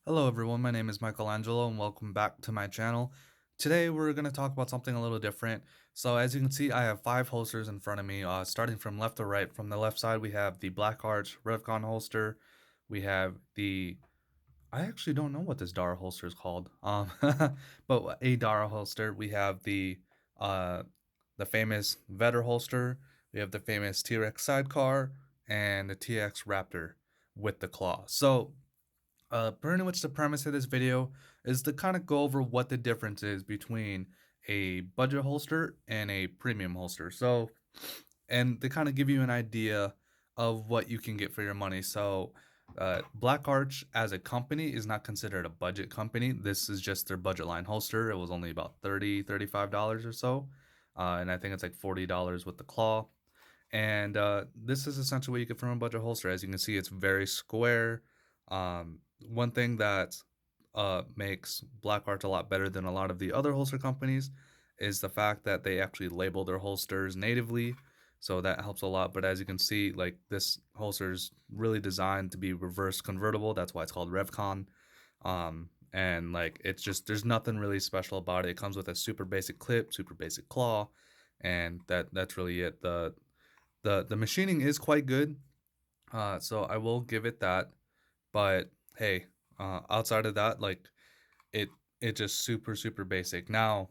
Hello everyone, my name is Angelo and welcome back to my channel. Today we're going to talk about something a little different. So as you can see, I have 5 holsters in front of me, starting from left to right. From the left side we have the Black Arch Revcon holster. We have I actually don't know what this Dara holster is called, but a Dara holster. We have uh, the famous Vetter holster. We have the famous T.rex Sidecar and the TX Raptor with the claw. So pretty much the premise of this video is to kind of go over what the difference is between a budget holster and a premium holster. So, and to kind of give you an idea of what you can get for your money. So, Black Arch as a company is not considered a budget company. This is just their budget line holster. It was only about $35 or so. And I think it's like $40 with the claw. And this is essentially what you get from a budget holster. As you can see, it's very square. One thing that makes Black Arch a lot better than a lot of the other holster companies is the fact that they actually label their holsters natively. So that helps a lot. But as you can see, like this holster is really designed to be reverse convertible. That's why it's called Revcon. And like it's just there's nothing really special about it. It comes with a super basic clip, super basic claw, and that's really it. The machining is quite good, so I will give it that. But hey, outside of that, like it it just super basic. Now,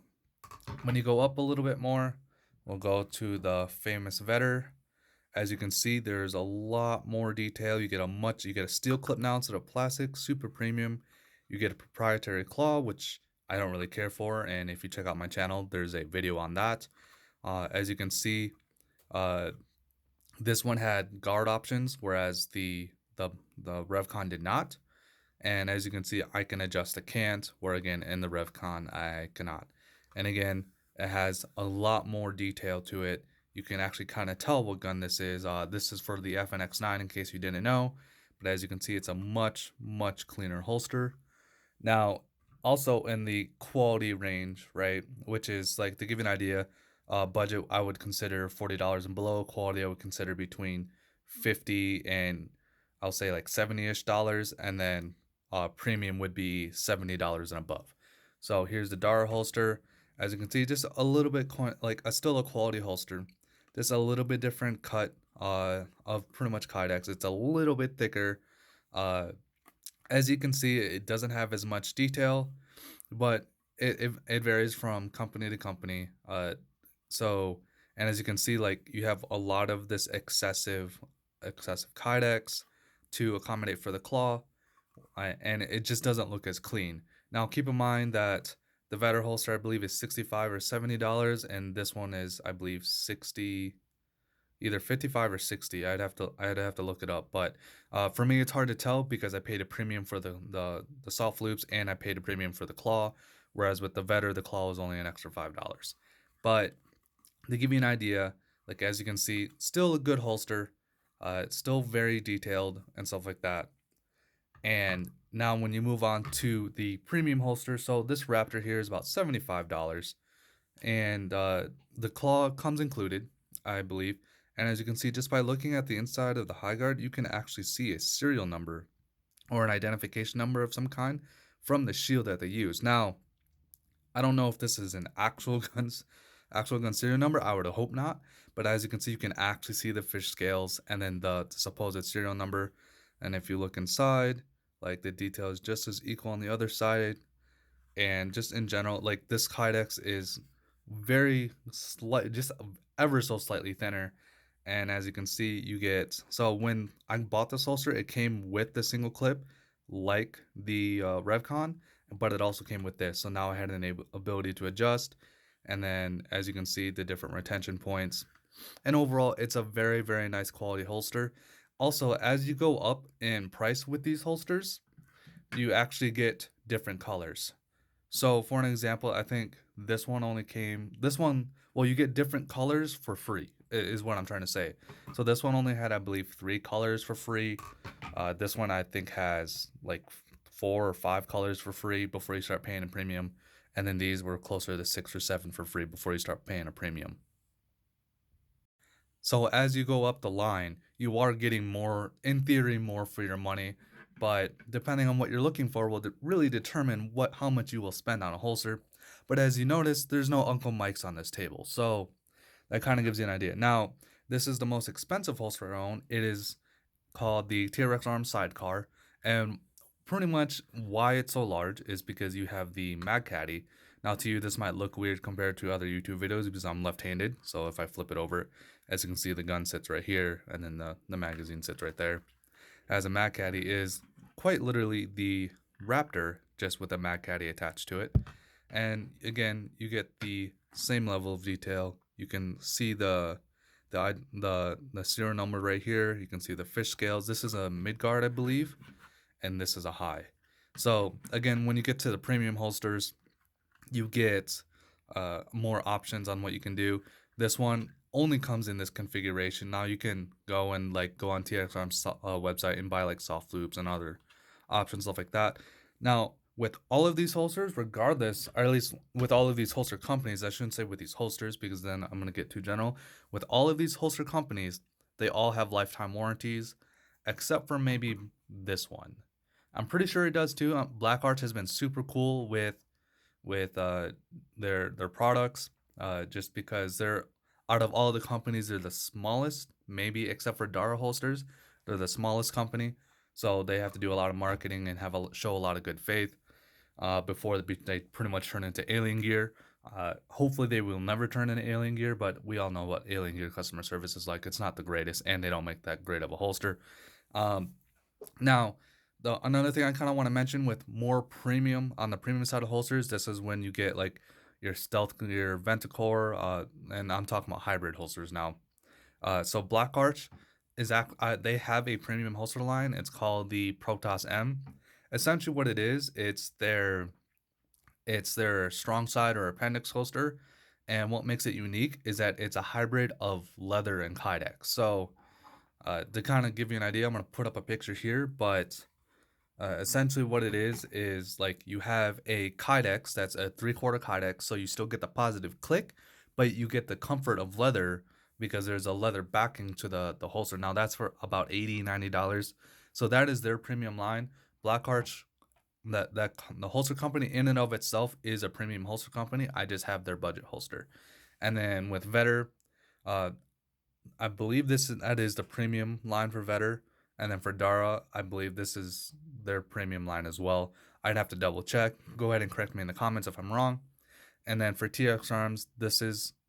when you go up a little bit more, we'll go to the famous Vetter. As you can see, there's a lot more detail. You get a steel clip now instead of plastic, super premium. You get a proprietary claw, which I don't really care for. And if you check out my channel, there's a video on that. As you can see, uh, this one had guard options, whereas the Revcon did not. And as you can see, I can adjust the cant, where again in the Revcon I cannot. And again, it has a lot more detail to it. You can actually kind of tell what gun this is. This is for the FNX9 in case you didn't know. But as you can see, it's a much cleaner holster. Now, also in the quality range, right, which is like to give you an idea, budget I would consider $40 and below. Quality I would consider between 50 and I'll say like 70-ish dollars, and then premium would be $70 and above. So here's the Dara holster. As you can see, just a little bit like still a quality holster. Just a little bit different cut of pretty much Kydex. It's a little bit thicker. Uh, as you can see, it doesn't have as much detail, but it varies from company to company. So and as you can see, like you have a lot of this excessive kydex to accommodate for the claw, and it just doesn't look as clean. Now keep in mind that the Vetter holster I believe is $65 or $70, and this one is I believe 60, either 55 or 60. I'd have to look it up, but for me it's hard to tell because I paid a premium for the soft loops and I paid a premium for the claw, whereas with the Vetter the claw was only an extra $5. But to give you an idea, like as you can see, still a good holster. It's still very detailed and stuff like that. And now when you move on to the premium holster, so this Raptor here is about $75, and the claw comes included, I believe. And as you can see, just by looking at the inside of the high guard, you can actually see a serial number or an identification number of some kind from the shield that they use. Now, I don't know if this is an actual gun serial number. I would hope not. But as you can see, you can actually see the fish scales and then the supposed serial number. And if you look inside, like the detail is just as equal on the other side. And just in general, like this kydex is very slight, just ever so slightly thinner. And as you can see, you get, so when I bought this holster, it came with the single clip like the Revcon, but it also came with this. So now I had an ability to adjust. And then as you can see, the different retention points. And overall, it's a very nice quality holster. Also, as you go up in price with these holsters, you actually get different colors. So for an example, I think this one, well, you get different colors for free, is what I'm trying to say. So this one only had, I believe, 3 colors for free. This one I think has like 4 or 5 colors for free before you start paying a premium. And then these were closer to 6 or 7 for free before you start paying a premium. So as you go up the line, you are getting more, in theory, more for your money. but depending on what you're looking for will really determine how much you will spend on a holster. But as you notice, there's no Uncle Mike's on this table, so that kind of gives you an idea. Now, this is the most expensive holster I own. It is called the TRex Arm Sidecar, and pretty much why it's so large is because you have the mag caddy. Now, to you, this might look weird compared to other YouTube videos because I'm left-handed. So if I flip it over, as you can see, the gun sits right here, and then the magazine sits right there. As a mag caddy is quite literally the Raptor, just with a mag caddy attached to it. And again, you get the same level of detail. You can see the serial number right here. You can see the fish scales. This is a mid guard, I believe, and this is a high. So again, when you get to the premium holsters, you get more options on what you can do. This one only comes in this configuration. Now you can go and go on TRex Arm's website and buy like soft loops and other options, stuff like that. Now, with all of these holsters, regardless, or at least with all of these holster companies, I shouldn't say with these holsters because then I'm going to get too general. With all of these holster companies, they all have lifetime warranties, except for maybe this one. I'm pretty sure it does too. Black Arch has been super cool with their products, just because they're out of all the companies, they're the smallest, maybe except for Dara holsters. They're the smallest company, so they have to do a lot of marketing and show a lot of good faith before they pretty much turn into Alien Gear. Hopefully they will never turn into Alien Gear, but we all know what Alien Gear customer service is like. It's not the greatest, and they don't make that great of a holster. Um, Now, another thing I kind of want to mention with more premium on the premium side of holsters, this is when you get like your stealth, your Ventacore, and I'm talking about hybrid holsters now. So Black Arch they have a premium holster line. It's called the Protoss M. Essentially, what it is, it's their strong side or appendix holster, and what makes it unique is that it's a hybrid of leather and kydex. So to kind of give you an idea, I'm gonna put up a picture here, but essentially what it is like you have a kydex that's a 3/4 kydex, so you still get the positive click, but you get the comfort of leather because there's a leather backing to the holster. Now that's for about $80-$90. So that is their premium line. Black Arch, that the holster company in and of itself is a premium holster company. I just have their budget holster. And then with Vetter, uh, I believe that is the premium line for Vetter, and then for Dara, I believe this is their premium line as well. I'd have to double check. Go ahead and correct me in the comments if I'm wrong. And then for TRex Arms,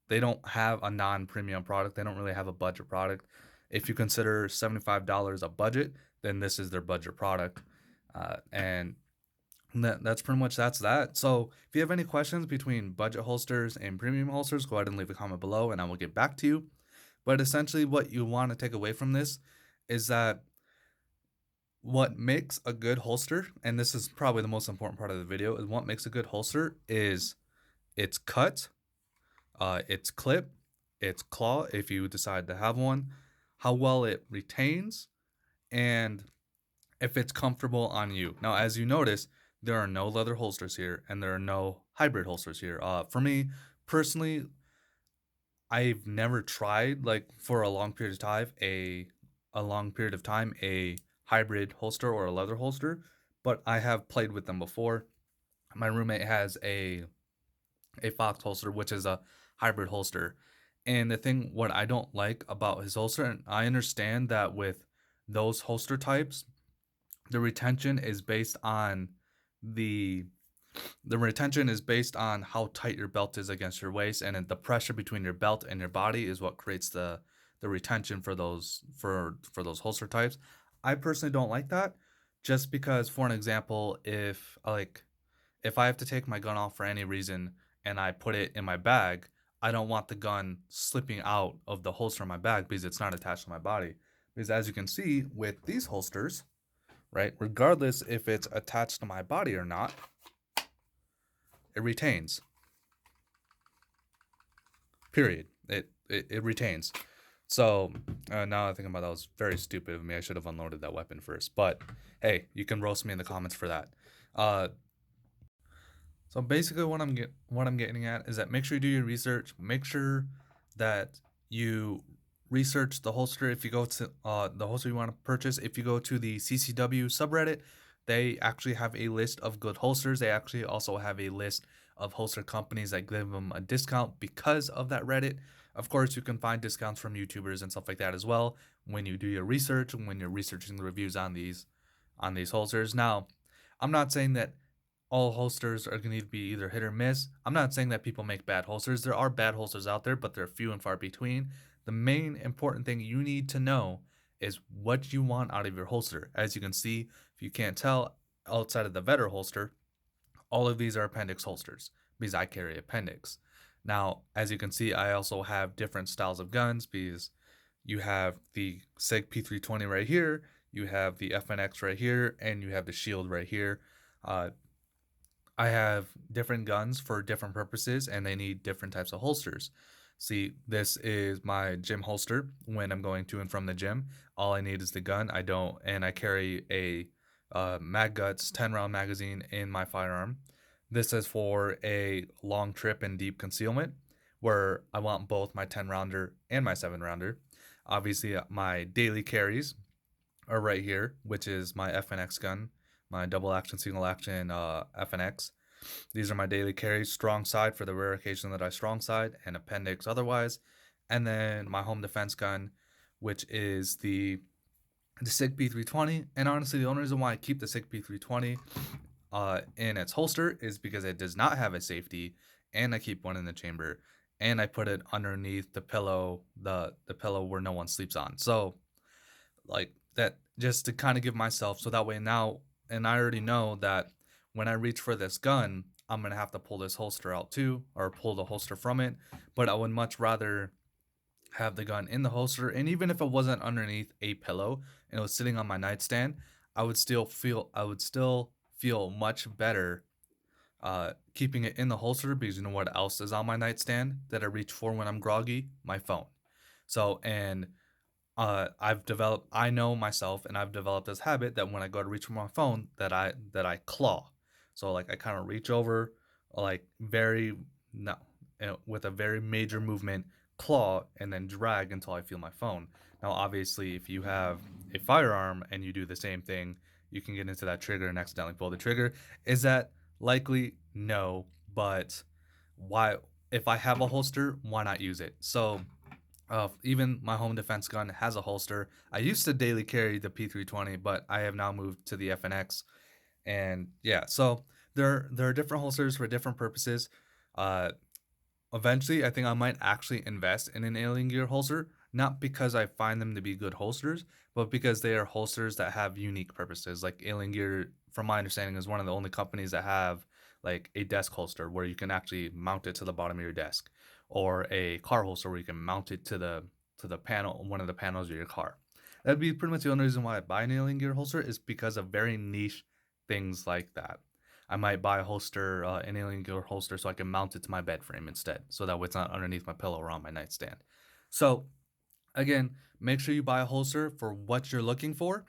they don't have a non-premium product. They don't really have a budget product. If you consider $75 a budget, then this is their budget product, and that's pretty much that. So if you have any questions between budget holsters and premium holsters, go ahead and leave a comment below, and I will get back to you. But essentially, what you want to take away from this is that what makes a good holster, and this is probably the most important part of the video, is what makes a good holster is its cut, its clip, its claw, if you decide to have one, how well it retains, and if it's comfortable on you. Now, as you notice, there are no leather holsters here, and there are no hybrid holsters here. For me personally, I've never tried for a long period of time a hybrid holster or a leather holster, but I have played with them before. My roommate has a Fox holster, which is a hybrid holster. And the thing what I don't like about his holster, and I understand that with those holster types, the retention is based on the the retention is based on how tight your belt is against your waist, and the pressure between your belt and your body is what creates the retention for those holster types. I personally don't like that, just because, for an example, if I have to take my gun off for any reason and I put it in my bag, I don't want the gun slipping out of the holster in my bag because it's not attached to my body. Because as you can see with these holsters, right, regardless if it's attached to my body or not, it retains. Period. It retains. So now I think about that, was very stupid of me. I should have unloaded that weapon first. But hey, you can roast me in the comments for that. So basically, what I'm getting at is that make sure you do your research. Make sure that you research the holster. If you go to the holster you want to purchase, if you go to the CCW subreddit, they actually have a list of good holsters. They actually also have a list of holster companies that give them a discount because of that Reddit. Of course, you can find discounts from YouTubers and stuff like that as well when you do your research and when you're researching the reviews on these holsters. Now, I'm not saying that all holsters are going to need to be either hit or miss. I'm not saying that people make bad holsters. There are bad holsters out there, but they're few and far between. The main important thing you need to know is what you want out of your holster. As you can see, if you can't tell, outside of the Vetter holster, all of these are appendix holsters because I carry appendix. Now, as you can see, I also have different styles of guns because you have the SIG P320 right here, you have the FNX right here, and you have the Shield right here. Uh, I have different guns for different purposes and they need different types of holsters. See, this is my gym holster when I'm going to and from the gym. All I need is the gun. I carry a Mag Guts 10 round magazine in my firearm. This is for a long trip and deep concealment where I want both my 10 rounder and my 7 rounder. Obviously, my daily carries are right here, which is my FNX gun, my double action, single action FNX. These are my daily carries, strong side for the rare occasion that I strong side, and appendix otherwise. And then my home defense gun, which is the SIG P320. And honestly, the only reason why I keep the SIG P320 in its holster is because it does not have a safety, and I keep one in the chamber, and I put it underneath the pillow, the pillow where no one sleeps on. So like that, just to kind of give myself, so that way now, and I already know that when I reach for this gun, I'm gonna have to pull this holster out too, or pull the holster from it. But I would much rather have the gun in the holster, and even if it wasn't underneath a pillow and it was sitting on my nightstand, I would still feel much better keeping it in the holster, because you know what else is on my nightstand that I reach for when I'm groggy? My phone. So, and I know myself, and I've developed this habit that when I go to reach for my phone, that I claw. So like I kind of reach over, like very no, with a very major movement, claw, and then drag until I feel my phone. Now, obviously, if you have a firearm and you do the same thing, you can get into that trigger and accidentally pull the trigger. Is that likely? No, but why? If I have a holster, why not use it? So even my home defense gun has a holster. I used to daily carry the P320, but I have now moved to the FNX. And yeah, so there are different holsters for different purposes. Uh, Eventually, I think I might actually invest in an Alien Gear holster, not because I find them to be good holsters, but because they are holsters that have unique purposes. Like Alien Gear, from my understanding, is one of the only companies that have like a desk holster where you can actually mount it to the bottom of your desk, or a car holster where you can mount it to the panel, one of the panels of your car. That'd be pretty much the only reason why I buy an Alien Gear holster, is because of very niche things like that. I might buy a holster, an Alien Gear holster, so I can mount it to my bed frame instead, so that way it's not underneath my pillow or on my nightstand. So again, make sure you buy a holster for what you're looking for,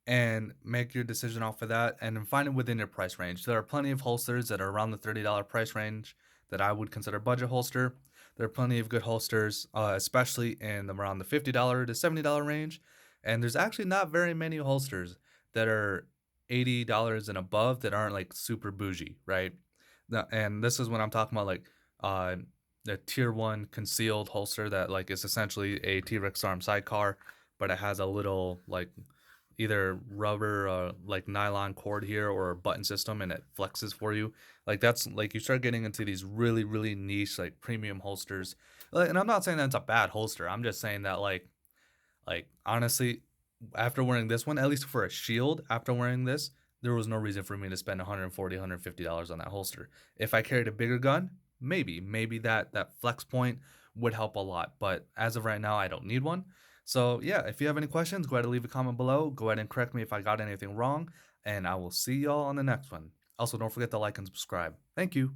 and make your decision off of that, and then find it within your price range. There are plenty of holsters that are around the $30 price range that I would consider budget holster. There are plenty of good holsters, especially in around the $50 to $70 range. And there's actually not very many holsters that are $80 and above that aren't like super bougie, right? And this is when I'm talking about like uh, the tier one concealed holster that like is essentially a TRex Arm Sidecar, but it has a little like either rubber like nylon cord here or a button system, and it flexes for you. Like that's like you start getting into these really niche like premium holsters. And I'm not saying that's a bad holster, I'm just saying that like honestly, after wearing this one, at least for a shield, after wearing this, there was no reason for me to spend 140 $150 on that holster. If I carried a bigger gun, maybe that flex point would help a lot, but as of right now, I don't need one. So yeah, if you have any questions, go ahead and leave a comment below. Go ahead and correct me if I got anything wrong, and I will see y'all on the next one. Also, don't forget to like and subscribe. Thank you.